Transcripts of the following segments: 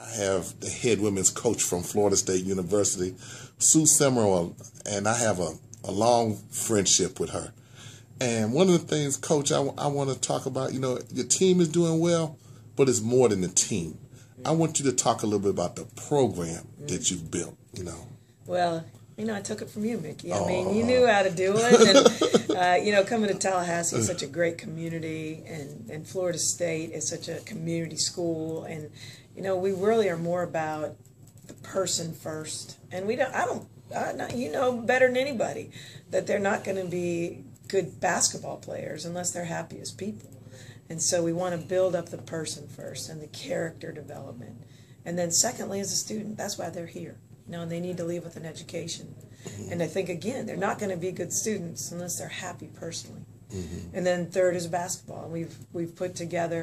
I have the head women's coach from Florida State University, Semaru, and I have a long friendship with her. And one of the things, Coach, I want to talk about, you know, your team is doing well, but it's more than the team. I want you to talk a little bit about the program that you've built, you know. Well, you know, I took it from you, Mickey. I mean, you knew how to do it. And, you know, coming to Tallahassee is such a great community, and Florida State is such a community school. And, you know, we really are more about the person first. And you know better than anybody that they're not going to be good basketball players unless they're happy as people. And so we want to build up the person first and the character development. And then secondly, as a student, that's why they're here. You know, and they need to leave with an education. And I think, again, they're not going to be good students unless they're happy personally. And then third is basketball. We've put together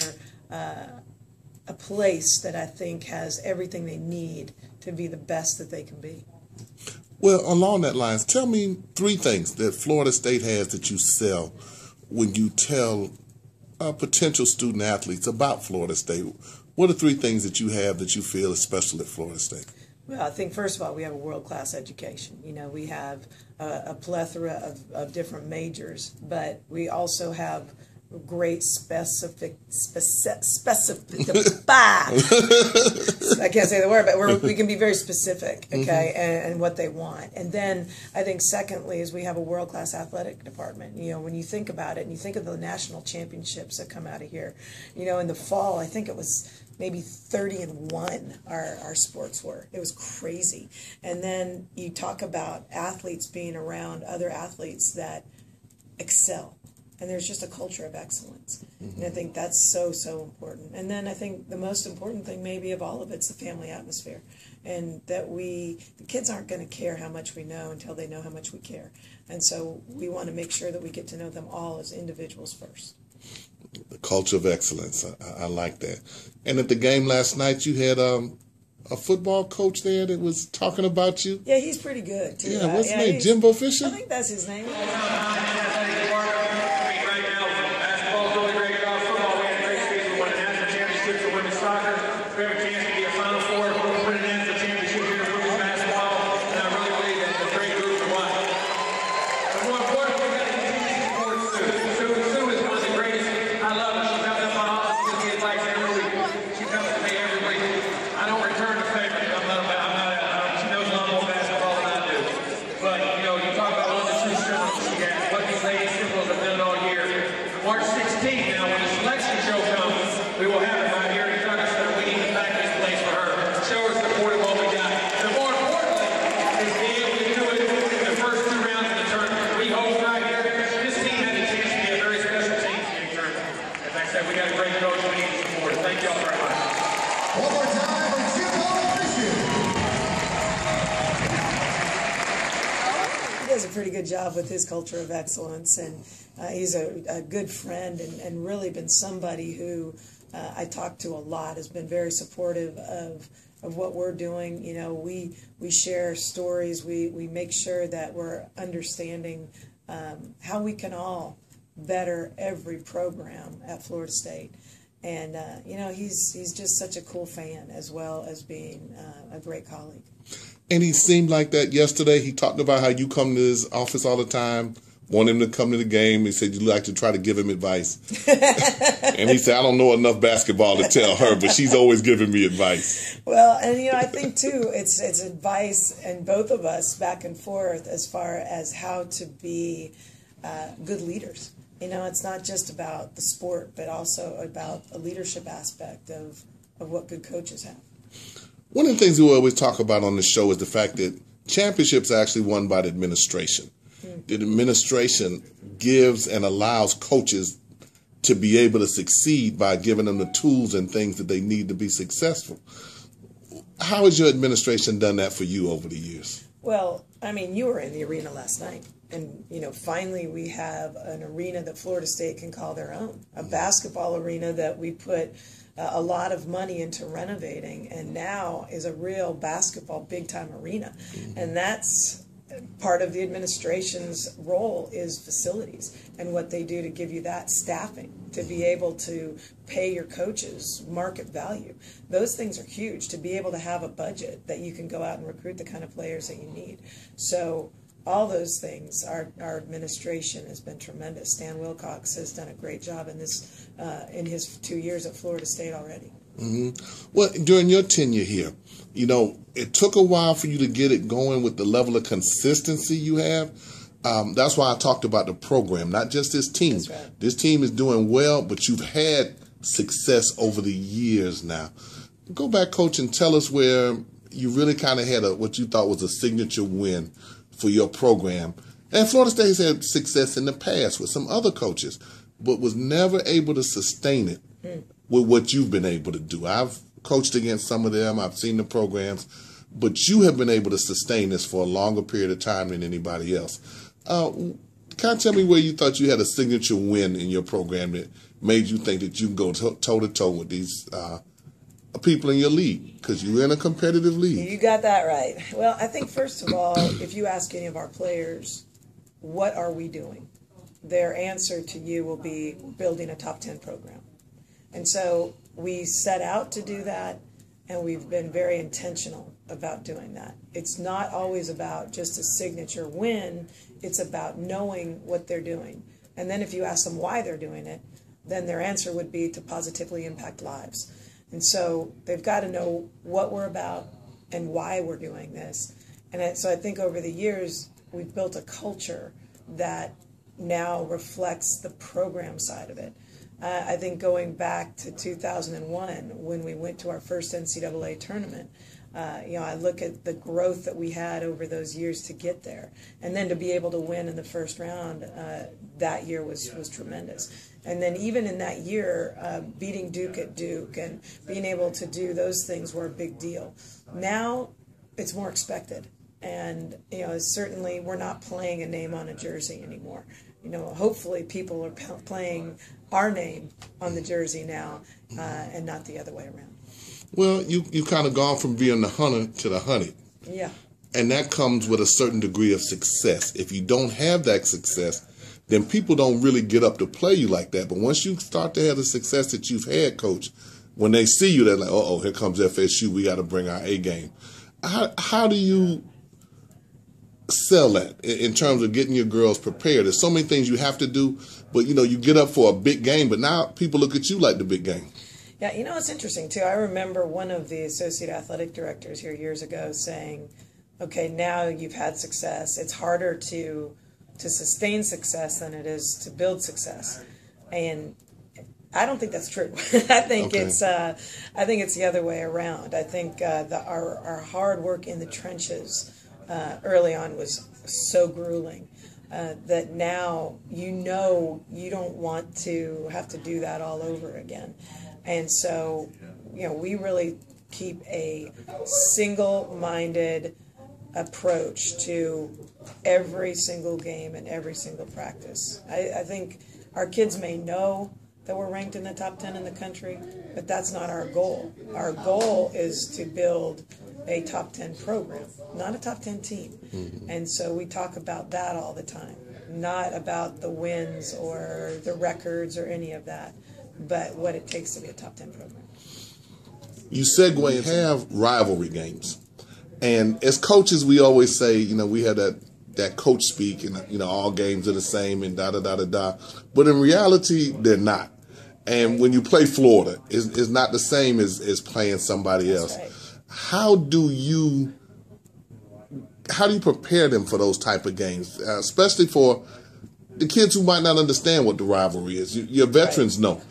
a place that I think has everything they need to be the best that they can be. Well, along that lines, tell me 3 things that Florida State has that you sell when you tell potential student athletes about Florida State. What are 3 things that you have that you feel is special at Florida State? Well, I think, first of all, we have a world-class education. You know, we have a plethora of different majors, but we also have great I can't say the word, but we can be very specific, okay, and what they want. And then I think secondly is we have a world-class athletic department. You know, when you think about it, and you think of the national championships that come out of here, you know, in the fall, I think it was maybe 30-1 our sports were. It was crazy. And then you talk about athletes being around other athletes that excel. And there's just a culture of excellence. And I think that's so, so important. And then I think the most important thing maybe of all of it's the family atmosphere. And that the kids aren't going to care how much we know until they know how much we care. And so we want to make sure that we get to know them all as individuals first. The culture of excellence. I like that. And at the game last night, you had a football coach there that was talking about you. Yeah, he's pretty good, too. Yeah, what's his name? Jimbo Fisher? I think that's his name. March 16th now, when the selection show comes, we will have it right here in Tucson. We need to pack this place for her. Show her support of what we got. But more importantly, is being able to do it in the first 2 rounds of the tournament. We host right here. This team had a chance to be a very special team in the tournament. As I said, we got a great coach. We need to support it. Thank you all very much. One more time for Jimbo Fisher. He does a pretty good job with his culture of excellence, and he's a good friend and really been somebody who I talk to a lot, has been very supportive of what we're doing. You know, we share stories, we make sure that we're understanding how we can all better every program at Florida State. And, you know, he's just such a cool fan as well as being a great colleague. And he seemed like that yesterday. He talked about how you come to his office all the time, want him to come to the game. He said you like to try to give him advice. And he said, I don't know enough basketball to tell her, but she's always giving me advice. Well, and, you know, I think, too, it's advice and both of us back and forth as far as how to be good leaders. You know, it's not just about the sport, but also about a leadership aspect of what good coaches have. One of the things we always talk about on the show is the fact that championships are actually won by the administration. The administration gives and allows coaches to be able to succeed by giving them the tools and things that they need to be successful. How has your administration done that for you over the years? Well, I mean, you were in the arena last night. And, you know, finally we have an arena that Florida State can call their own, a basketball arena that we put a lot of money into renovating, and now is a real basketball big-time arena. And that's part of the administration's role is facilities and what they do to give you that staffing, to be able to pay your coaches market value. Those things are huge, to be able to have a budget that you can go out and recruit the kind of players that you need. So all those things, our administration has been tremendous. Stan Wilcox has done a great job in this in his 2 years at Florida State already. Mm-hmm. Well, during your tenure here, you know, it took a while for you to get it going with the level of consistency you have. That's why I talked about the program, not just this team. That's right. This team is doing well, but you've had success over the years now. Go back, Coach, and tell us where you really kind of had what you thought was a signature win for your program. And Florida State has had success in the past with some other coaches, but was never able to sustain it with what you've been able to do. I've coached against some of them. I've seen the programs, but you have been able to sustain this for a longer period of time than anybody else. Kind of tell me where you thought you had a signature win in your program that made you think that you can go toe-to-toe with these people in your league, because you're in a competitive league. You got that right. Well, I think first of all, if you ask any of our players, what are we doing? Their answer to you will be building a top 10 program. And so we set out to do that, and we've been very intentional about doing that. It's not always about just a signature win. It's about knowing what they're doing. And then if you ask them why they're doing it, then their answer would be to positively impact lives. And so they've got to know what we're about and why we're doing this. And so I think over the years, we've built a culture that now reflects the program side of it. I think going back to 2001, when we went to our first NCAA tournament, I look at the growth that we had over those years to get there. And then to be able to win in the first round that year was tremendous. And then even in that year, beating Duke at Duke and being able to do those things were a big deal. Now it's more expected. And, certainly we're not playing a name on a jersey anymore. Hopefully people are playing our name on the jersey now and not the other way around. Well, you've kind of gone from being the hunter to the hunted. Yeah. And that comes with a certain degree of success. If you don't have that success, then people don't really get up to play you like that. But once you start to have the success that you've had, Coach, when they see you, they're like, uh-oh, here comes FSU. We got to bring our A game. How do you sell that in terms of getting your girls prepared? There's so many things you have to do, but, you get up for a big game, but now people look at you like the big game. Yeah, it's interesting, too. I remember one of the associate athletic directors here years ago saying, okay, now you've had success. It's harder to sustain success than it is to build success. And I don't think that's true. I think it's the other way around. I think our hard work in the trenches early on was so grueling that now you don't want to have to do that all over again. And so, we really keep a single-minded approach to every single game and every single practice. I think our kids may know that we're ranked in the top 10 in the country, but that's not our goal. Our goal is to build a top 10 program, not a top 10 team. Mm-hmm. And so we talk about that all the time, not about the wins or the records or any of that, but what it takes to be a top 10 program. You segue and have rivalry games. And as coaches, we always say, we have that coach speak and, all games are the same and da-da-da-da-da. But in reality, they're not. And when you play Florida, it's not the same as playing somebody else. Right. How do you prepare them for those type of games, especially for the kids who might not understand what the rivalry is? Your veterans know.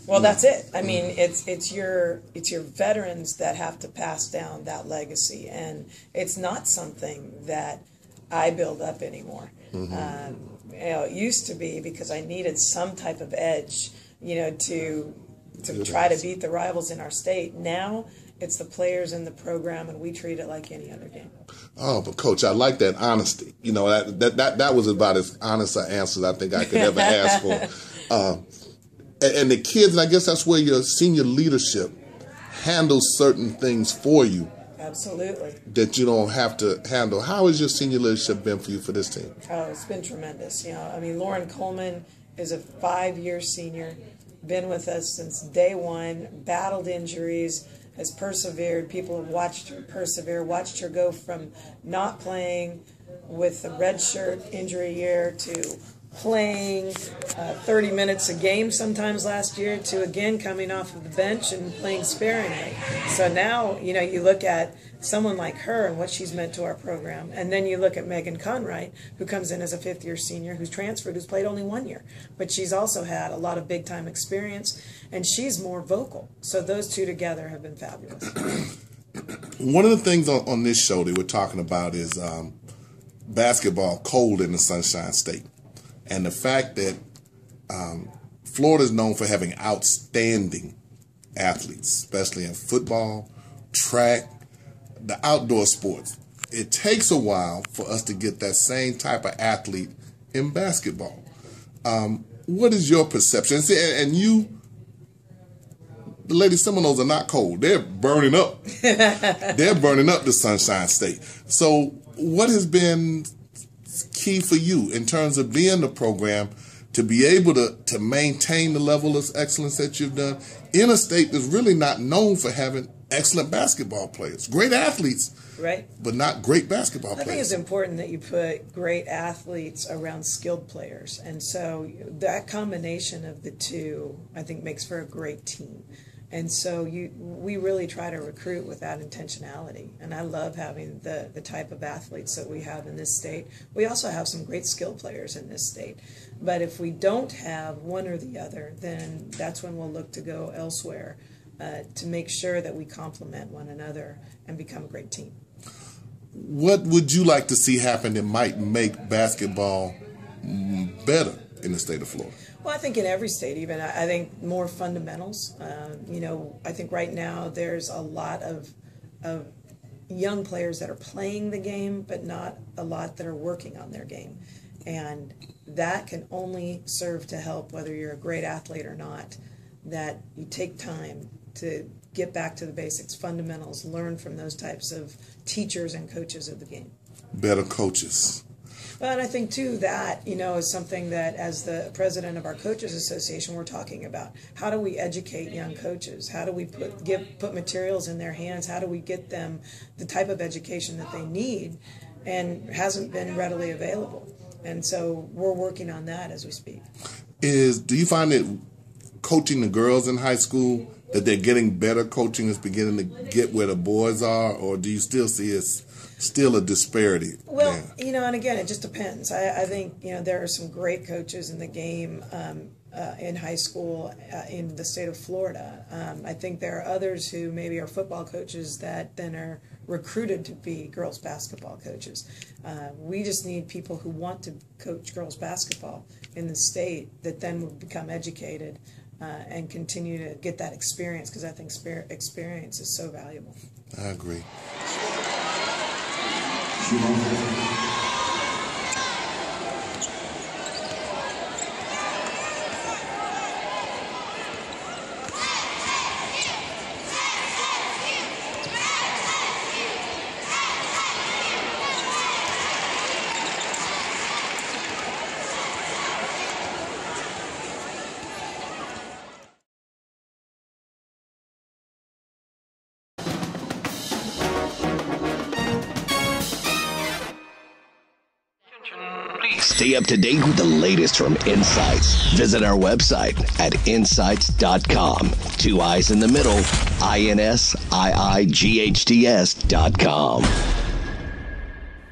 Well, that's it. I mean, it's your veterans that have to pass down that legacy, and it's not something that I build up anymore. Mm-hmm. It used to be because I needed some type of edge, to try to beat the rivals in our state. Now it's the players in the program, and we treat it like any other game. Oh, but Coach, I like that honesty. That was about as honest an answer I think I could ever ask for. And the kids, and I guess that's where your senior leadership handles certain things for you. Absolutely. that you don't have to handle. How has your senior leadership been for you for this team? Oh, it's been tremendous. I mean, Lauren Coleman is a 5-year senior, been with us since day one, battled injuries, has persevered. People have watched her persevere, watched her go from not playing with a red shirt injury year to playing 30 minutes a game sometimes last year to again coming off of the bench and playing sparingly. So now, you look at someone like her and what she's meant to our program, and then you look at Megan Conwright, who comes in as a 5th-year senior, who's transferred, who's played only 1 year, but she's also had a lot of big-time experience, and she's more vocal. So those two together have been fabulous. One of the things on this show that we're talking about is basketball cold in the Sunshine State. And the fact that Florida is known for having outstanding athletes, especially in football, track, the outdoor sports. It takes a while for us to get that same type of athlete in basketball. What is your perception? And you, the Lady Seminoles are not cold. They're burning up. They're burning up the Sunshine State. So what has been key for you in terms of being the program to be able to maintain the level of excellence that you've done in a state that's really not known for having excellent basketball players, great athletes, right? But not great basketball players. I think it's important that you put great athletes around skilled players, and so that combination of the two, I think, makes for a great team. And so we really try to recruit with that intentionality. And I love having the type of athletes that we have in this state. We also have some great skill players in this state. But if we don't have one or the other, then that's when we'll look to go elsewhere to make sure that we complement one another and become a great team. What would you like to see happen that might make basketball better in the state of Florida? Well, I think in every state, even, I think more fundamentals. I think right now there's a lot of young players that are playing the game, but not a lot that are working on their game. And that can only serve to help, whether you're a great athlete or not, that you take time to get back to the basics, fundamentals, learn from those types of teachers and coaches of the game. Better coaches. But I think, too, that, is something that as the president of our Coaches Association, we're talking about. How do we educate young coaches? How do we put materials in their hands? How do we get them the type of education that they need and hasn't been readily available? And so we're working on that as we speak. Do you find that coaching the girls in high school, that they're getting better coaching is beginning to get where the boys are, or do you still see it's still a disparity? Well, and again, it just depends. I think, there are some great coaches in the game in high school in the state of Florida. I think there are others who maybe are football coaches that then are recruited to be girls basketball coaches. We just need people who want to coach girls basketball in the state that then will become educated and continue to get that experience, because I think experience is so valuable. I agree. Stay up to date with the latest from Insights. Visit our website at insights.com. 2 I's in the middle, INSIIGHTS.com.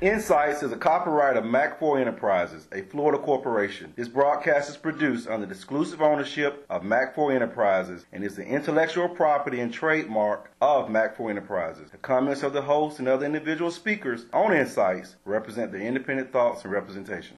Insights is a copyright of Mac4 Enterprises, a Florida corporation. This broadcast is produced under the exclusive ownership of Mac4 Enterprises and is the intellectual property and trademark of Mac4 Enterprises. The comments of the host and other individual speakers on Insights represent their independent thoughts and representation.